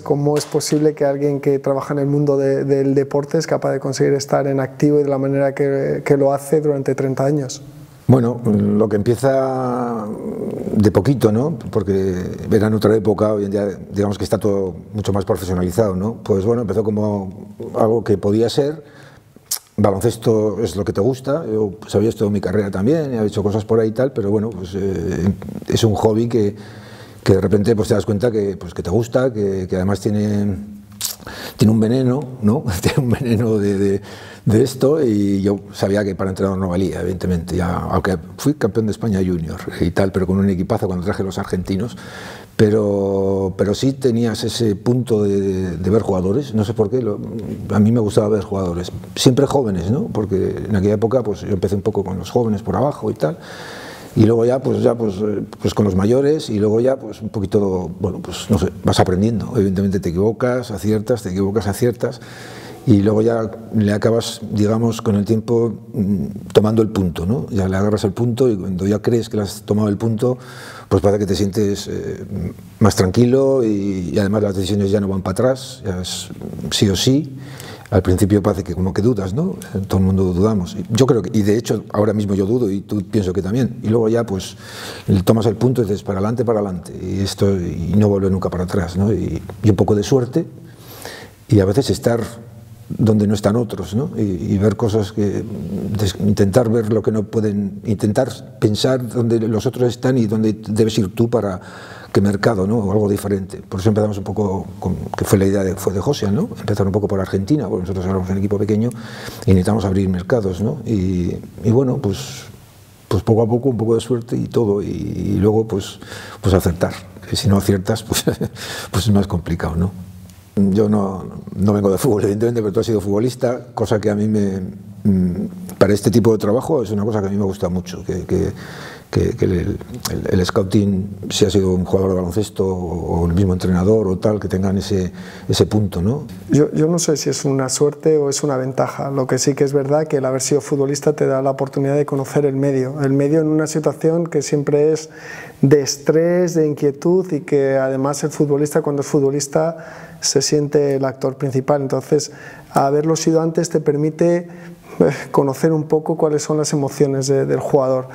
cómo es posible que alguien que trabaja en el mundo del deporte es capaz de conseguir estar en activo y de la manera que lo hace durante 30 años. Bueno, lo que empieza de poquito, ¿no? Porque era en otra época, hoy en día digamos que está todo mucho más profesionalizado, ¿no? Pues bueno, empezó como algo que podía ser, baloncesto es lo que te gusta, yo pues había estudiado mi carrera también, he hecho cosas por ahí y tal, pero bueno, pues es un hobby que de repente pues te das cuenta que te gusta, que además tiene un veneno, ¿no? Tiene un veneno de esto, y yo sabía que para entrenador no valía, evidentemente, ya, aunque fui campeón de España junior y tal, pero con un equipazo cuando traje los argentinos, pero sí tenías ese punto de ver jugadores, no sé por qué, a mí me gustaba ver jugadores, siempre jóvenes, ¿no? Porque en aquella época pues yo empecé un poco con los jóvenes por abajo y tal, y luego ya pues con los mayores, y luego ya pues un poquito, bueno, pues no sé, vas aprendiendo, evidentemente te equivocas, aciertas, y luego ya le acabas, digamos, con el tiempo tomando el punto, ¿no? Ya le agarras el punto, y cuando ya crees que le has tomado el punto, pues parece que te sientes más tranquilo, y además las decisiones ya no van para atrás, ya es sí o sí. Al principio parece que como que dudas, ¿no? Todo el mundo dudamos. Yo creo que, y de hecho ahora mismo yo dudo, y tú pienso que también. Y luego ya pues tomas el punto y dices para adelante, y no vuelve nunca para atrás, ¿no? Y un poco de suerte, y a veces estar donde no están otros, ¿no? Y ver cosas intentar ver lo que no pueden, intentar pensar donde los otros están y dónde debes ir tú para qué mercado, ¿no? O algo diferente. Por eso empezamos un poco, que fue la idea fue de José, ¿no? Empezar un poco por Argentina, porque nosotros éramos un equipo pequeño y necesitamos abrir mercados, ¿no? Y bueno, pues poco a poco, un poco de suerte y todo, y luego pues acertar. Y si no aciertas, pues es más complicado, ¿no? Yo no vengo de fútbol, evidentemente, pero tú has sido futbolista, cosa que a mí para este tipo de trabajo es una cosa que a mí me gusta mucho, que el scouting, si ha sido un jugador de baloncesto o el mismo entrenador o tal, que tengan ese punto, ¿no? Yo no sé si es una suerte o es una ventaja. Lo que sí que es verdad que el haber sido futbolista te da la oportunidad de conocer el medio en una situación que siempre es de estrés, de inquietud, y que además el futbolista, cuando es futbolista, se siente el actor principal. Entonces, haberlo sido antes te permite conocer un poco cuáles son las emociones del jugador.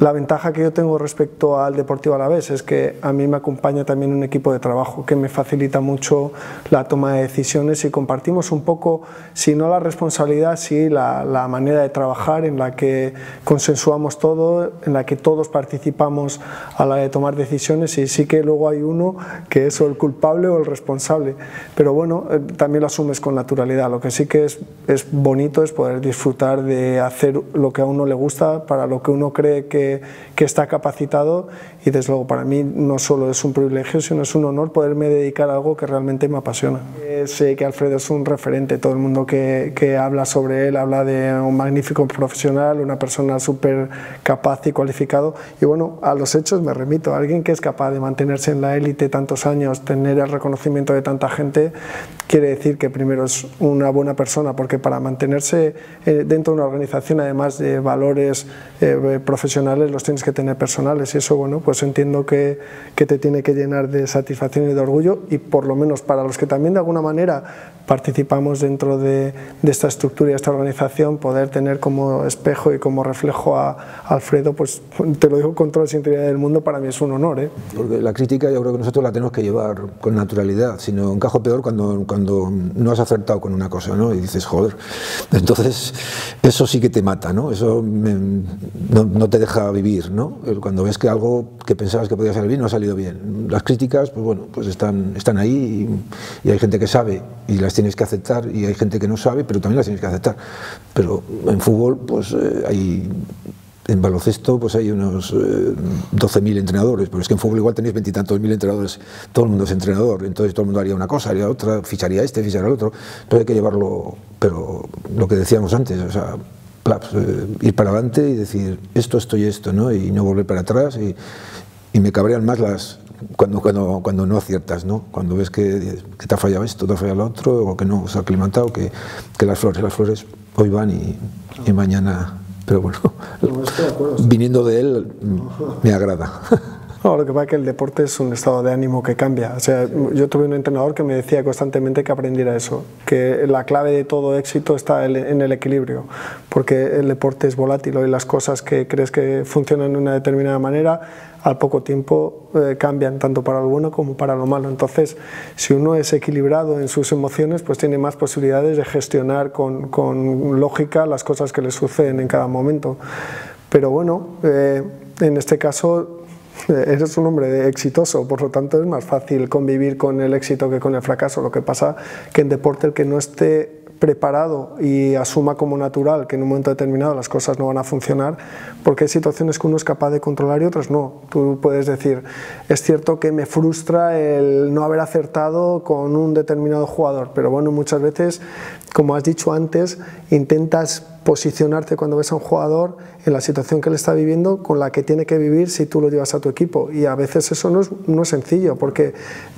La ventaja que yo tengo respecto al Deportivo Alavés es que a mí me acompaña también un equipo de trabajo que me facilita mucho la toma de decisiones, y compartimos un poco, si no la responsabilidad, sí la manera de trabajar, en la que consensuamos todo, en la que todos participamos a la de tomar decisiones, y sí que luego hay uno que es o el culpable o el responsable, pero bueno, también lo asumes con naturalidad. Lo que sí que es bonito es poder disfrutar de hacer lo que a uno le gusta, para lo que uno cree que está capacitado, y desde luego para mí no solo es un privilegio, sino es un honor poderme dedicar a algo que realmente me apasiona. Sé que Alfredo es un referente, todo el mundo que habla sobre él habla de un magnífico profesional, una persona súper capaz y cualificado, y bueno, a los hechos me remito. Alguien que es capaz de mantenerse en la élite tantos años, tener el reconocimiento de tanta gente, quiere decir que primero es una buena persona, porque para mantenerse dentro de una organización, además de valores profesionales, los tienes que tener personales, y eso, bueno, pues entiendo que te tiene que llenar de satisfacción y de orgullo, y por lo menos para los que también de alguna manera participamos dentro de esta estructura y esta organización, poder tener como espejo y como reflejo a Alfredo, pues te lo digo con toda la sinceridad del mundo, para mí es un honor, ¿eh? Porque la crítica yo creo que nosotros la tenemos que llevar con naturalidad, sino encajo peor cuando no has acertado con una cosa, ¿no? Y dices, joder, entonces eso sí que te mata, ¿no? Eso no te deja vivir, ¿no? Cuando ves que algo que pensabas que podía salir bien no ha salido bien. Las críticas, pues bueno, pues están ahí, y hay gente que sabe y las tienes que aceptar, y hay gente que no sabe, pero también las tienes que aceptar. Pero en fútbol, pues en baloncesto pues hay unos 12.000 entrenadores, pero es que en fútbol igual tenéis 20 y tantos mil entrenadores, todo el mundo es entrenador, entonces todo el mundo haría una cosa, haría otra, ficharía ficharía el otro, entonces hay que llevarlo, pero lo que decíamos antes, o sea, ir para adelante y decir esto y esto, ¿no? Y no volver para atrás, y me cabrean más cuando no aciertas, ¿no? Cuando ves que te ha fallado esto, te ha fallado lo otro, o que no se ha aclimatado, que las flores hoy van y mañana, pero bueno, viniendo de él me agrada. No, lo que pasa es que el deporte es un estado de ánimo que cambia. O sea, yo tuve un entrenador que me decía constantemente que aprendiera eso, que la clave de todo éxito está en el equilibrio, porque el deporte es volátil y las cosas que crees que funcionan de una determinada manera, al poco tiempo cambian, tanto para lo bueno como para lo malo. Entonces, si uno es equilibrado en sus emociones, pues tiene más posibilidades de gestionar con lógica las cosas que le suceden en cada momento. Pero bueno, en este caso eres un hombre exitoso, por lo tanto es más fácil convivir con el éxito que con el fracaso. Lo que pasa que en deporte el que no esté preparado y asuma como natural que en un momento determinado las cosas no van a funcionar, porque hay situaciones que uno es capaz de controlar y otras no. Tú puedes decir, es cierto que me frustra el no haber acertado con un determinado jugador, pero bueno, muchas veces, como has dicho antes, intentas posicionarte cuando ves a un jugador en la situación que él está viviendo con la que tiene que vivir si tú lo llevas a tu equipo, y a veces eso no es sencillo, porque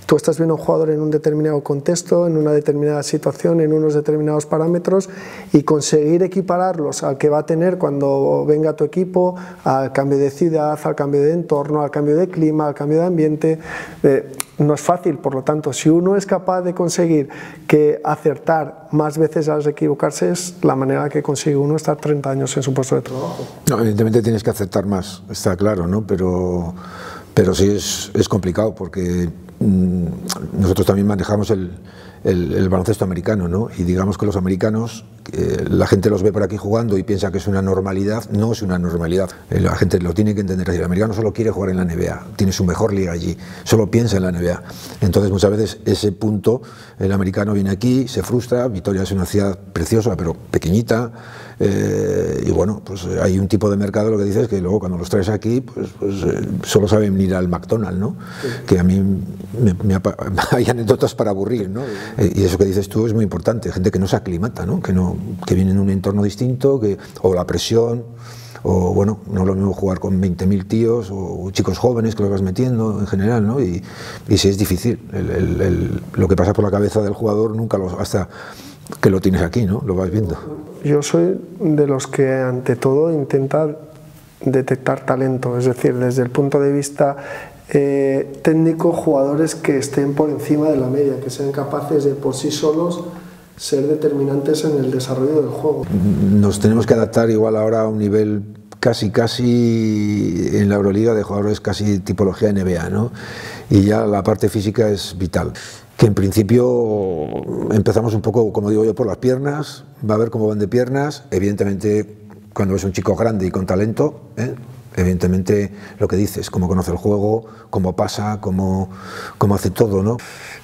tú estás viendo a un jugador en un determinado contexto, en una determinada situación, en unos determinados parámetros, y conseguir equipararlos al que va a tener cuando venga a tu equipo, al cambio de ciudad, al cambio de entorno, al cambio de clima, al cambio de ambiente, no es fácil. Por lo tanto, si uno es capaz de conseguir que acertar más veces a equivocarse, es la manera que consigue uno estar 30 años en su puesto de trabajo. No, evidentemente tienes que acertar más, está claro, ¿no? Pero sí es complicado, porque nosotros también manejamos el baloncesto americano, ¿no? Y digamos que los americanos, la gente los ve por aquí jugando y piensa que es una normalidad. No es una normalidad, la gente lo tiene que entender así. El americano solo quiere jugar en la NBA, tiene su mejor liga allí, solo piensa en la NBA. Entonces muchas veces ese punto, el americano viene aquí, se frustra. Vitoria es una ciudad preciosa pero pequeñita, y bueno, pues hay un tipo de mercado, lo que dices, que luego cuando los traes aquí pues solo saben ir al McDonald's, ¿no? Sí. Que a mí hay anécdotas para aburrir, ¿no? Y eso que dices tú es muy importante, gente que no se aclimata, ¿no? Que viene en un entorno distinto, o la presión, o bueno, no es lo mismo jugar con 20.000 tíos o chicos jóvenes que los vas metiendo en general, ¿no? Y sí es difícil, lo que pasa por la cabeza del jugador nunca hasta que lo tienes aquí, ¿no? Lo vas viendo. Yo soy de los que ante todo intenta detectar talento, es decir, desde el punto de vista técnico, jugadores que estén por encima de la media, que sean capaces de por sí solos ser determinantes en el desarrollo del juego. Nos tenemos que adaptar igual ahora a un nivel casi en la Euroliga de jugadores casi tipología NBA, ¿no? Y ya la parte física es vital. Que en principio empezamos un poco, como digo yo, por las piernas, va a ver cómo van de piernas. Evidentemente, cuando es un chico grande y con talento, evidentemente lo que dices, cómo conoce el juego, cómo pasa, cómo hace todo, ¿no?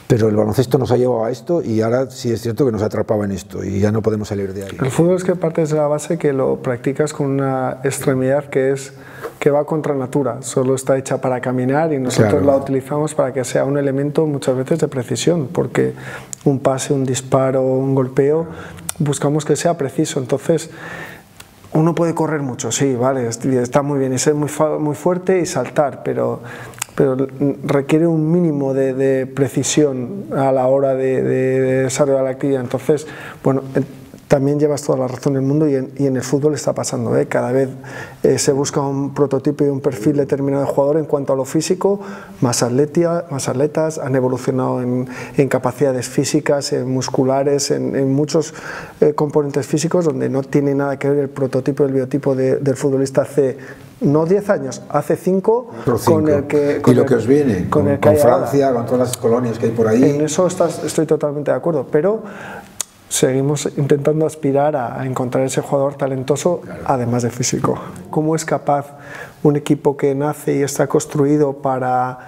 Pero el baloncesto nos ha llevado a esto, y ahora sí es cierto que nos atrapaba en esto y ya no podemos salir de ahí. El fútbol es que partes de la base que lo practicas con una extremidad que va contra natura, solo está hecha para caminar, y nosotros claro, la utilizamos para que sea un elemento muchas veces de precisión, porque un pase, un disparo, un golpeo, buscamos que sea preciso. Entonces uno puede correr mucho, sí, vale, está muy bien, y ser muy fuerte y saltar, pero requiere un mínimo de precisión a la hora de desarrollar la actividad. Entonces, bueno, también llevas toda la razón del mundo, y en el fútbol está pasando, cada vez se busca un prototipo y un perfil determinado de jugador en cuanto a lo físico, más atletas, han evolucionado en capacidades físicas, en musculares, en muchos componentes físicos, donde no tiene nada que ver el prototipo y el biotipo del futbolista hace no 10 años, hace 5, con el que... y lo que os viene, con Francia, con todas las colonias que hay por ahí. En eso estoy totalmente de acuerdo, pero seguimos intentando aspirar a encontrar ese jugador talentoso, claro, además de físico. ¿Cómo es capaz un equipo que nace y está construido para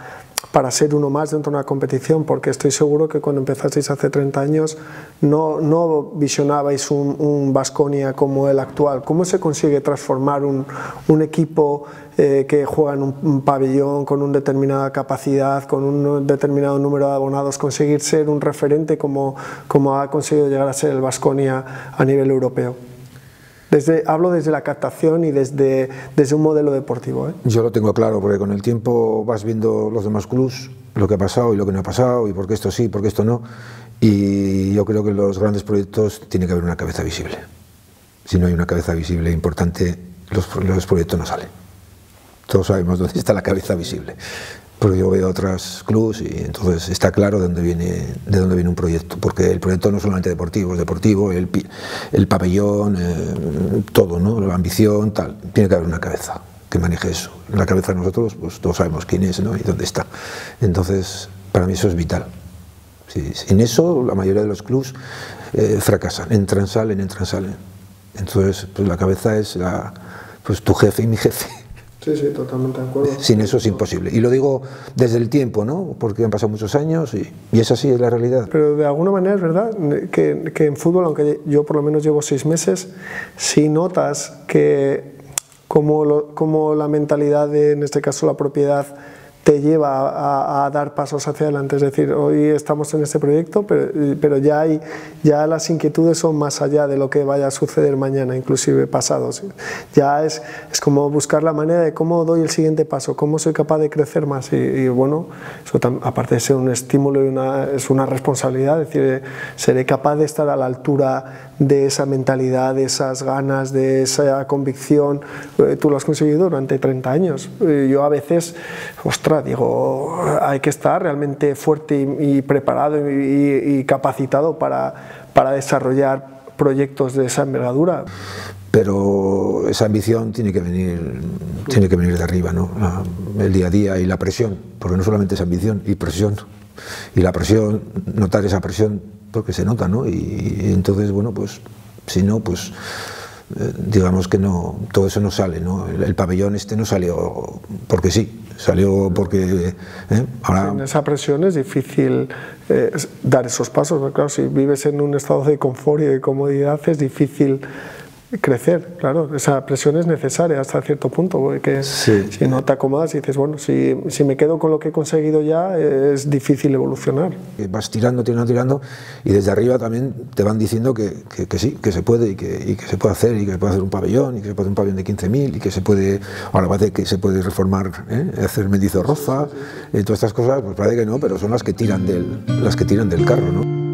ser uno más dentro de una competición? Porque estoy seguro que cuando empezasteis hace 30 años no visionabais un Baskonia como el actual. ¿Cómo se consigue transformar un equipo que juega en un pabellón con una determinada capacidad, con un determinado número de abonados, conseguir ser un referente como ha conseguido llegar a ser el Baskonia a nivel europeo? Hablo desde la captación y desde un modelo deportivo, Yo lo tengo claro, porque con el tiempo vas viendo los demás clubs, lo que ha pasado y lo que no ha pasado, y por qué esto sí, por qué esto no, y yo creo que en los grandes proyectos tiene que haber una cabeza visible. Si no hay una cabeza visible importante, los proyectos no salen. todos sabemos dónde está la cabeza visible. Pero yo veo otros clubes y entonces está claro de dónde viene un proyecto, porque el proyecto no es solamente deportivo, es deportivo, el pabellón, todo, ¿no? La ambición, tal. Tiene que haber una cabeza que maneje eso. En la cabeza de nosotros, pues todos sabemos quién es, ¿no? Y dónde está. Entonces, para mí eso es vital. Sí, sin eso, la mayoría de los clubes fracasan, entran, salen. Entonces, pues la cabeza es pues tu jefe y mi jefe. Sí, sí, totalmente de acuerdo. Sin eso es imposible. Y lo digo desde el tiempo, ¿no? Porque han pasado muchos años y es así, es la realidad. Pero de alguna manera es verdad que en fútbol, aunque yo por lo menos llevo 6 meses, sí notas que como la mentalidad en este caso la propiedad, te lleva a dar pasos hacia adelante. Es decir, hoy estamos en este proyecto, pero ya las inquietudes son más allá de lo que vaya a suceder mañana, inclusive pasado. Ya es como buscar la manera de cómo doy el siguiente paso, cómo soy capaz de crecer más. Y bueno, eso aparte de ser un estímulo es una responsabilidad, es decir, seré capaz de estar a la altura de esa mentalidad, de esas ganas, de esa convicción. Tú lo has conseguido durante 30 años. Yo a veces, ostras, digo, hay que estar realmente fuerte y preparado y capacitado para desarrollar proyectos de esa envergadura. Pero esa ambición tiene que venir de arriba, ¿no? El día a día y la presión, porque no solamente es ambición y presión. Y la presión, notar esa presión, porque se nota, ¿no? Y entonces, bueno, pues si no, pues digamos que no, todo eso no sale, ¿no? El pabellón no salió porque sí, salió porque ahora... En esa presión es difícil dar esos pasos, porque claro, si vives en un estado de confort y de comodidad es difícil crecer, claro, esa presión es necesaria hasta cierto punto, porque sí. Si no te acomodas y dices, bueno, si me quedo con lo que he conseguido ya, es difícil evolucionar. Vas tirando y desde arriba también te van diciendo que sí, que se puede y que se puede hacer, y que se puede hacer un pabellón, y que se puede hacer un pabellón de 15.000, y que se puede, ahora parece que se puede reformar, hacer Mendizorroza, todas estas cosas, pues parece que no, pero son las que tiran del carro, ¿no?